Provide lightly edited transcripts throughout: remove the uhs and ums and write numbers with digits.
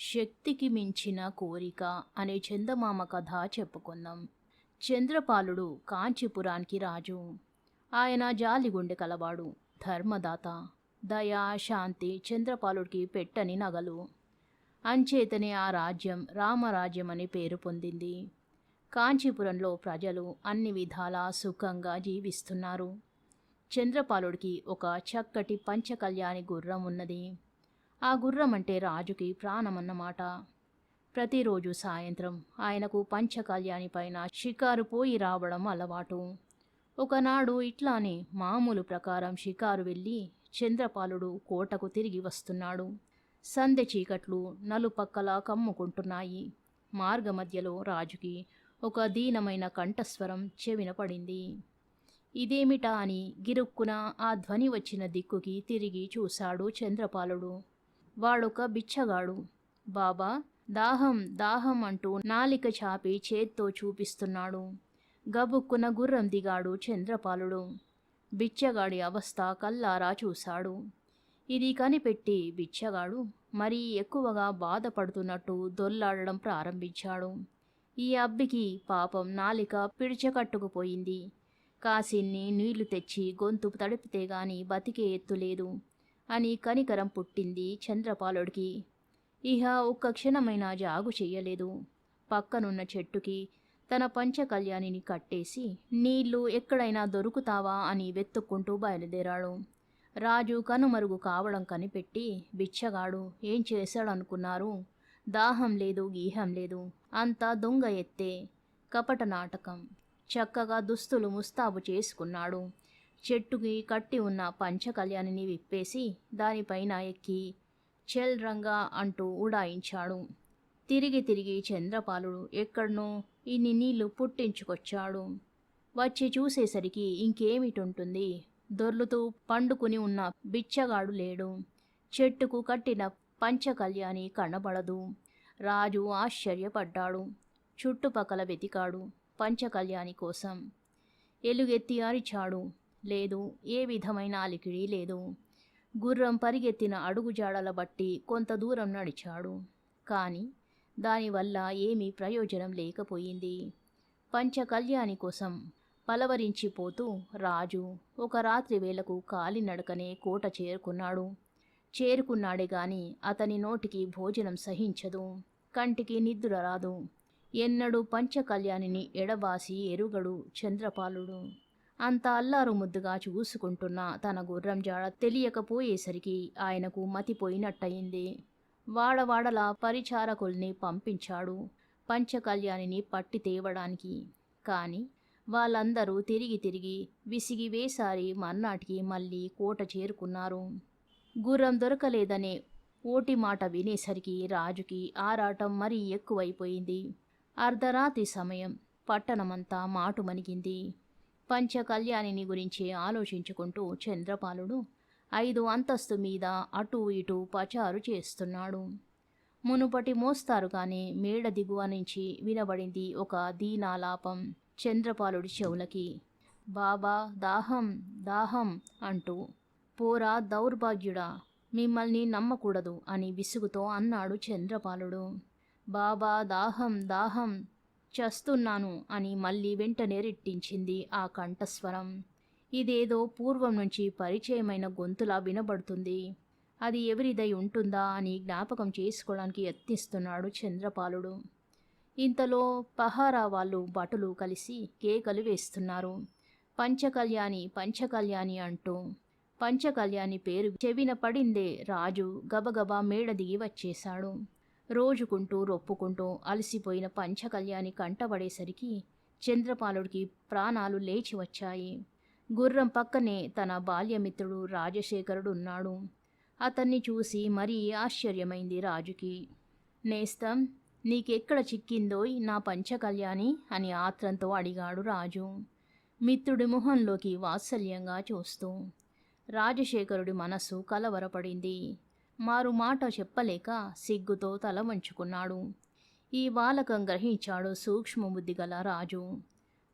శక్తికి మించిన కోరిక అనే చందమామ కథ చెప్పుకుందాం. చంద్రపాలుడు కాంచీపురానికి రాజు. ఆయన జాలిగుండె కలవాడు, ధర్మదాత. దయ, శాంతి చంద్రపాలుడికి పెట్టని నగలు. అంచేతనే ఆ రాజ్యం రామరాజ్యం అని పేరు పొందింది. కాంచీపురంలో ప్రజలు అన్ని విధాలా సుఖంగా జీవిస్తున్నారు. చంద్రపాలుడికి ఒక చక్కటి పంచకళ్యాణి గుర్రం ఉన్నది. ఆ గుర్రం అంటే రాజుకి ప్రాణమన్నమాట. ప్రతిరోజు సాయంత్రం ఆయనకు పంచకళ్యాణి పైన షికారు పోయి రావడం అలవాటు. ఒకనాడు ఇట్లానే మామూలు ప్రకారం షికారు వెళ్ళి చంద్రపాలుడు కోటకు తిరిగి వస్తున్నాడు. సందె చీకట్లు నలుపక్కలా కమ్ముకుంటున్నాయి. మార్గమధ్యలో రాజుకి ఒక దీనమైన కంఠస్వరం చెవిన పడింది. ఇదేమిటా అని గిరుక్కున ఆ ధ్వని వచ్చిన దిక్కుకి తిరిగి చూశాడు చంద్రపాలుడు. వాడొక బిచ్చగాడు. బాబా, దాహం దాహం అంటూ నాలిక చాపి చేత్తో చూపిస్తున్నాడు. గబుక్కున గుర్రం దిగాడు చంద్రపాలుడు. బిచ్చగాడి అవస్థ కల్లారా చూశాడు. ఇది కనిపెట్టి బిచ్చగాడు మరీ ఎక్కువగా బాధపడుతున్నట్టు దొర్లాడడం ప్రారంభించాడు. ఈ అబ్బికి పాపం నాలిక పిడిచకట్టుకుపోయింది. కాసిన్ని నీళ్లు తెచ్చి గొంతు తడిపితే గాని బతికే ఎత్తులేదు అని కనికరం పుట్టింది చంద్రపాలుడికి. ఇహ ఒక్క క్షణమైనా జాగు చెయ్యలేదు. పక్కనున్న చెట్టుకి తన పంచకళ్యాణిని కట్టేసి నీళ్లు ఎక్కడైనా దొరుకుతావా అని వెతుక్కుంటూ బయలుదేరాడు. రాజు కనుమరుగు కావడం కనిపెట్టి బిచ్చగాడు ఏం చేశాడనుకున్నారు? దాహం లేదు, గీహం లేదు, అంతా దొంగ ఎత్తే, కపట నాటకం. చక్కగా దుస్తులు ముస్తాబు చేసుకున్నాడు. చెట్టుకి కట్టి ఉన్న పంచకళ్యాణిని విప్పేసి దానిపైన ఎక్కి చెల్ రంగా అంటూ ఉడాయించాడు. తిరిగి తిరిగి చంద్రపాలుడు ఎక్కడనో ఇన్ని నీళ్లు పుట్టించుకొచ్చాడు. వచ్చి చూసేసరికి ఇంకేమిటుంటుంది? దొర్లుతూ పండుకుని ఉన్న బిచ్చగాడు లేడు. చెట్టుకు కట్టిన పంచకళ్యాణి కనబడదు. రాజు ఆశ్చర్యపడ్డాడు. చుట్టుపక్కల వెతికాడు పంచకళ్యాణి కోసం. ఎలుగెత్తి అరిచాడు. లేదు, ఏ విధమైన అలికిడి లేదు. గుర్రం పరిగెత్తిన అడుగుజాడల బట్టి కొంత దూరం నడిచాడు. కాని దానివల్ల ఏమీ ప్రయోజనం లేకపోయింది. పంచకళ్యాణి కోసం పలవరించిపోతూ రాజు ఒక రాత్రి వేళకు కాలినడకనే కోట చేరుకున్నాడు. చేరుకున్నాడే గాని అతని నోటికి భోజనం సహించదు, కంటికి నిద్ర రాదు. ఎన్నడూ పంచకళ్యాణిని ఎడబాసి ఎరుగడు చంద్రపాలుడు. అంత అల్లారు ముద్దుగా చూసుకుంటున్న తన గుర్రం జాడ తెలియకపోయేసరికి ఆయనకు మతిపోయినట్టయింది. వాడవాడలా పరిచారకుల్ని పంపించాడు పంచకళ్యాణిని పట్టి తేవడానికి. కాని వాళ్ళందరూ తిరిగి తిరిగి విసిగి వేసారి మర్నాటికి మళ్ళీ కోట చేరుకున్నారు. గుర్రం దొరకలేదనే ఓటి మాట వినేసరికి రాజుకి ఆరాటం మరీ ఎక్కువైపోయింది. అర్ధరాత్రి సమయం. పట్టణమంతా మాటుమణిగింది. పంచకళ్యాణిని గురించి ఆలోచించుకుంటూ చంద్రపాలుడు 5 అంతస్తు మీద అటూ ఇటూ పచారు చేస్తున్నాడు. మునుపటి మోస్తారుగానే మేడ దిగువ నుంచి వినబడింది ఒక దీనాలాపం చంద్రపాలుడి చెవులకి. బాబా, దాహం దాహం అంటూ. పోరా దౌర్భాగ్యుడా, మిమ్మల్ని నమ్మకూడదు అని విసుగుతో అన్నాడు చంద్రపాలుడు. బాబా, దాహం దాహం, చస్తున్నాను అని మళ్ళీ వెంటనే రెట్టించింది ఆ కంఠస్వరం. ఇదేదో పూర్వం నుంచి పరిచయమైన గొంతులా వినబడుతుంది. అది ఎవరిదై ఉంటుందా అని జ్ఞాపకం చేసుకోవడానికి యత్నిస్తున్నాడు చంద్రపాలుడు. ఇంతలో పహారా వాళ్ళు భటులు కలిసి కేకలు వేస్తున్నారు, పంచకళ్యాణి పంచకళ్యాణి అంటూ. పంచకళ్యాణి పేరు చెవిన పడిందే రాజు గబగబా మేడ దిగి వచ్చేశాడు. రోజుకుంటూ రొప్పుకుంటూ అలసిపోయిన పంచకళ్యాణి కంటబడేసరికి చంద్రపాలుడికి ప్రాణాలు లేచి వచ్చాయి. గుర్రం పక్కనే తన బాల్యమిత్రుడు రాజశేఖరుడు ఉన్నాడు. అతన్ని చూసి మరీ ఆశ్చర్యమైంది రాజుకి. నేస్తం, నీకెక్కడ చిక్కిందోయ్ నా పంచకళ్యాణి అని ఆత్రంతో అడిగాడు రాజు, మిత్రుడి మొహంలోకి వాత్సల్యంగా చూస్తూ. రాజశేఖరుడి మనస్సు కలవరపడింది. మారు మాట చెప్పలేక సిగ్గుతో తల వంచుకున్నాడు. ఈ బాలకం గ్రహించాడు సూక్ష్మబుద్ధి గల రాజు.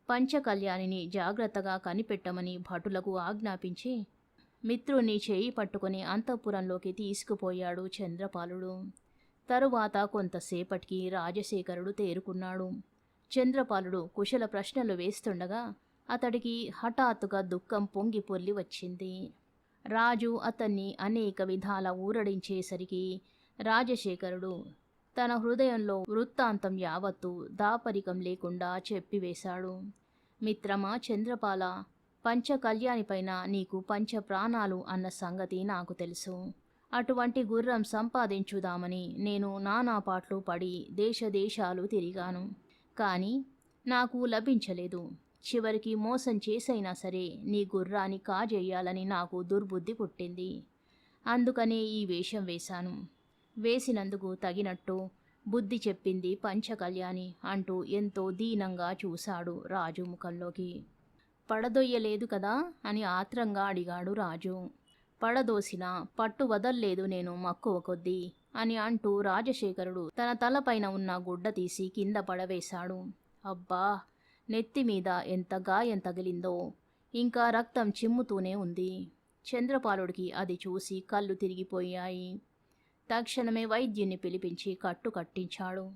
పంచకళ్యాణిని జాగ్రత్తగా కనిపెట్టమని భటులకు ఆజ్ఞాపించి మిత్రుని చేయి పట్టుకుని అంతఃపురంలోకి తీసుకుపోయాడు చంద్రపాలుడు. తరువాత కొంతసేపటికి రాజశేఖరుడు తేరుకున్నాడు. చంద్రపాలుడు కుశల ప్రశ్నలు వేస్తుండగా అతడికి హఠాత్తుగా దుఃఖం పొంగి పొర్లి వచ్చింది. రాజు అతన్ని అనేక విధాల ఊరడించేసరికి రాజశేఖరుడు తన హృదయంలో వృత్తాంతం యావత్తు దాపరికం లేకుండా చెప్పివేశాడు. మిత్రమా చంద్రపాల, పంచకళ్యాణిపైన నీకు పంచ ప్రాణాలు అన్న సంగతి నాకు తెలుసు. అటువంటి గుర్రం సంపాదించుదామని నేను నానా పాట్లు పడి దేశాలు తిరిగాను. కానీ నాకు లభించలేదు. చివరికి మోసం చేసైనా సరే నీ గుర్రాన్ని కాజేయాలని నాకు దుర్బుద్ధి పుట్టింది. అందుకనే ఈ వేషం వేశాను. వేసినందుకు తగినట్టు బుద్ధి చెప్పింది పంచకళ్యాణి అంటూ ఎంతో దీనంగా చూశాడు రాజు ముఖంలోకి. పడదొయ్యలేదు కదా అని ఆత్రంగా అడిగాడు రాజు. పడదోసిన పట్టు వదల్లేదు నేను మక్కువ కొద్దీ అని అంటూ రాజశేఖరుడు తన తలపైన ఉన్న గుడ్డ తీసి కింద పడవేశాడు. అబ్బా, నెత్తిమీద ఎంత గాయం తగిలిందో, ఇంకా రక్తం చిమ్ముతూనే ఉంది. చంద్రపాలుడికి అది చూసి కళ్ళు తిరిగిపోయాయి. తక్షణమే వైద్యుని పిలిపించి కట్టు కట్టించాడు.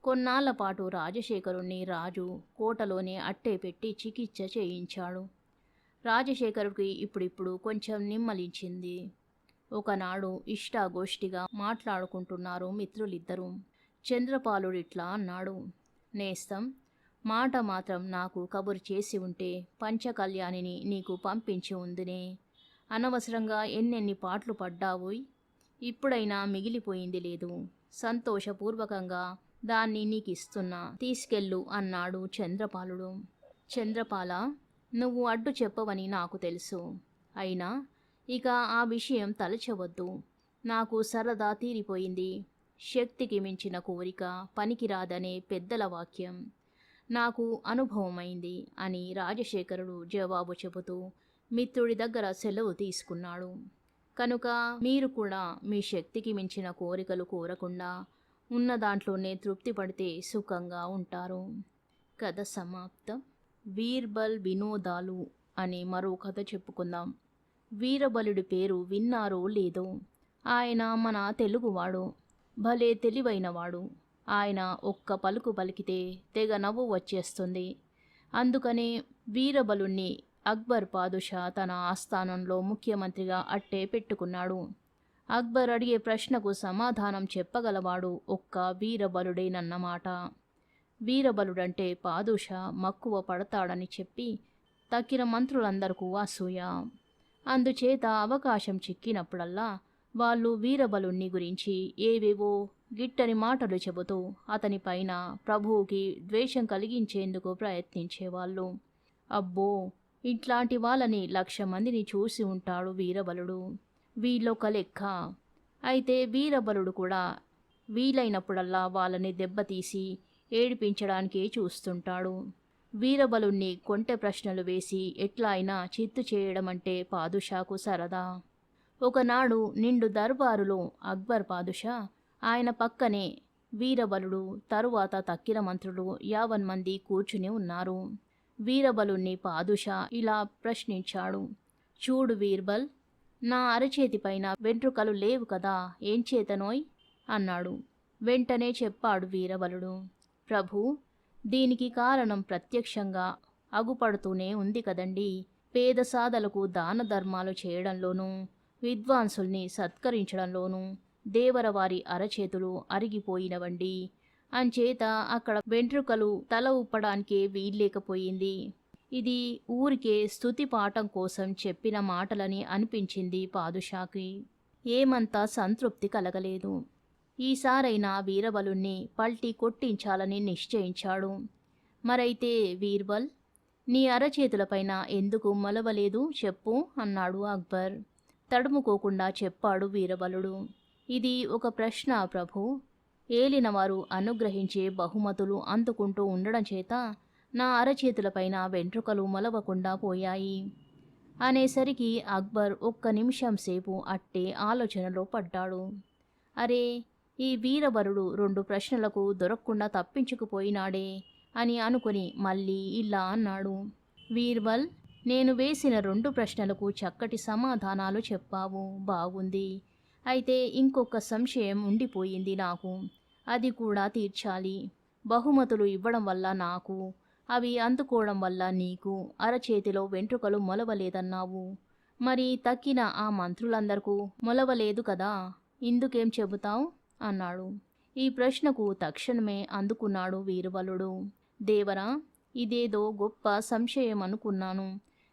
కొన్నాళ్లపాటు రాజశేఖరుణ్ణి రాజు కోటలోనే అట్టే పెట్టి చికిత్స చేయించాడు. రాజశేఖరుడికి ఇప్పుడిప్పుడు కొంచెం నిమ్మలించింది. ఒకనాడు ఇష్టాగోష్ఠిగా మాట్లాడుకుంటున్నారు మిత్రులిద్దరూ. చంద్రపాలుడిట్లా అన్నాడు. నేస్తం, మాట మాత్రం నాకు కబురు చేసి ఉంటే పంచకళ్యాణిని నీకు పంపించి ఉందినే. అనవసరంగా ఎన్నెన్ని పాటలు పడ్డావోయ్. ఇప్పుడైనా మిగిలిపోయింది లేదు. సంతోషపూర్వకంగా దాన్ని నీకిస్తున్నా, తీసుకెళ్ళు అన్నాడు చంద్రపాలుడు. చంద్రపాల, నువ్వు అడ్డు చెప్పవని నాకు తెలుసు. అయినా ఇక ఆ విషయం తలచవద్దు. నాకు సరదా తీరిపోయింది. శక్తికి మించిన కోరిక పనికిరాదనే పెద్దల వాక్యం నాకు అనుభవమైంది అని రాజశేఖరుడు జవాబు చెబుతూ మిత్రుడి దగ్గర సెలవు తీసుకున్నాడు. కనుక మీరు కూడా మీ శక్తికి మించిన కోరికలు కోరకుండా ఉన్న దాంట్లోనే తృప్తి పడితే సుఖంగా ఉంటారు. కథ సమాప్తం. వీర్బల్ వినోదాలు అనే మరో కథ చెప్పుకుందాం. వీరబలుడి పేరు విన్నారో లేదో, ఆయన మన తెలుగువాడు. భలే తెలివైనవాడు. ఆయన ఒక్క పలుకు పలికితే తెగ నవ్వు వచ్చేస్తుంది. అందుకనే వీరబలుణ్ణి అక్బర్ పాదుషా తన ఆస్థానంలో ముఖ్యమంత్రిగా అట్టే పెట్టుకున్నాడు. అక్బర్ అడిగే ప్రశ్నకు సమాధానం చెప్పగలవాడు ఒక్క వీరబలుడేనన్నమాట. వీరబలుడంటే పాదుషా మక్కువ పడతాడని చెప్పి తక్కిన మంత్రులందరికీ అసూయ. అందుచేత అవకాశం చిక్కినప్పుడల్లా వాళ్ళు వీరబలుణ్ణి గురించి ఏవేవో గిట్టని మాటలు చెబుతూ అతనిపైన ప్రభువుకి ద్వేషం కలిగించేందుకు ప్రయత్నించేవాళ్ళు. అబ్బో, ఇట్లాంటి వాళ్ళని 1,00,000 మందిని చూసి ఉంటాడు వీరబలుడు. వీళ్ళొక లెక్క. అయితే వీరబలుడు కూడా వీలైనప్పుడల్లా వాళ్ళని దెబ్బతీసి ఏడిపించడానికే చూస్తుంటాడు. వీరబలుణ్ణి కొంటె ప్రశ్నలు వేసి ఎట్లా అయినా చిత్తు చేయడం అంటే పాదుషాకు సరదా. ఒకనాడు నిండు దర్బారులో అక్బర్ పాదుషా, ఆయన పక్కనే వీరబలుడు, తరువాత తక్కిన మంత్రులు 50 మంది కూర్చుని ఉన్నారు. వీరబలుణ్ణి పాదుషా ఇలా ప్రశ్నించాడు. చూడు వీర్బల్, నా అరచేతిపైన వెంట్రుకలు లేవు కదా, ఏం చేతనోయ్ అన్నాడు. వెంటనే చెప్పాడు వీరబలుడు. ప్రభు, దీనికి కారణం ప్రత్యక్షంగా అగుపడుతూనే ఉంది కదండి. పేద సాధలకు దాన ధర్మాలు చేయడంలోనూ, విద్వాంసుల్ని సత్కరించడంలోనూ దేవరవారి అరచేతులు అరిగిపోయినవండి. అంచేత అక్కడ వెంట్రుకలు తల ఊపడానికే వీల్లేకపోయింది. ఇది ఊరికే స్తుతి పాఠం కోసం చెప్పిన మాటలని అనిపించింది పాదుషాకి. ఏమంతా సంతృప్తి కలగలేదు. ఈసారైనా వీరబలుణ్ణి పల్టీ కొట్టించాలని నిశ్చయించాడు. మరైతే వీర్బల్, నీ అరచేతులపైన ఎందుకు మొలవలేదు చెప్పు అన్నాడు అక్బర్. తడుముకోకుండా చెప్పాడు వీరబలుడు. ఇది ఒక ప్రశ్న ప్రభు. ఏలినవారు అనుగ్రహించే బహుమతులు అందుకుంటూ ఉండడం చేత నా అరచేతులపైన వెంట్రుకలు మొలవకుండా పోయాయి అనేసరికి అక్బర్ ఒక్క నిమిషం సేపు అట్టే ఆలోచనలో పడ్డాడు. అరే, ఈ వీరబలుడు 2 ప్రశ్నలకు దొరకకుండా తప్పించుకుపోయినాడే అని అనుకుని మళ్ళీ ఇలా అన్నాడు. వీర్బల్, నేను వేసిన 2 ప్రశ్నలకు చక్కటి సమాధానాలు చెప్పావు, బాగుంది. అయితే ఇంకొక సంశయం ఉండిపోయింది నాకు. అది కూడా తీర్చాలి. బహుమతులు ఇవ్వడం వల్ల నాకు, అవి అందుకోవడం వల్ల నీకు అరచేతిలో వెంట్రుకలు మొలవలేదన్నావు. మరి తక్కిన ఆ మంత్రులందరకు మొలవలేదు కదా, ఇందుకేం చెబుతావు అన్నాడు. ఈ ప్రశ్నకు తక్షణమే అందుకున్నాడు వీరబలుడు. దేవరా, ఇదేదో గొప్ప సంశయం అనుకున్నాను.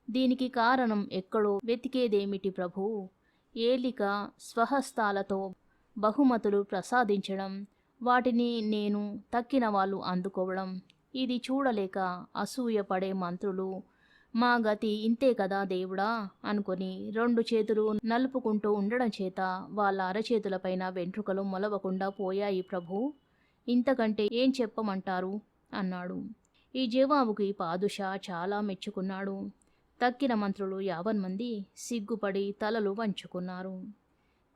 దీనికి కారణం ఎక్కడో వెతికేదేమిటి ప్రభూ? ఏలిక స్వహస్తాలతో బహుమతులు ప్రసాదించడం, వాటిని నేను తక్కిన వాళ్ళు అందుకోవడం, ఇది చూడలేక అసూయపడే మంత్రులు మా గతి ఇంతే కదా దేవుడా అనుకొని 2 చేతులు నలుపుకుంటూ ఉండడం చేత వాళ్ళ అరచేతులపైన వెంట్రుకలు మొలవకుండా పోయాయి ప్రభూ. ఇంతకంటే ఏం చెప్పమంటారు అన్నాడు. ఈ జవాబుకి పాదుషా చాలా మెచ్చుకున్నాడు. తక్కిన మంత్రులు 50 మంది సిగ్గుపడి తలలు వంచుకున్నారు.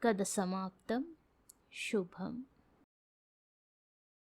కథ సమాప్తం. శుభం.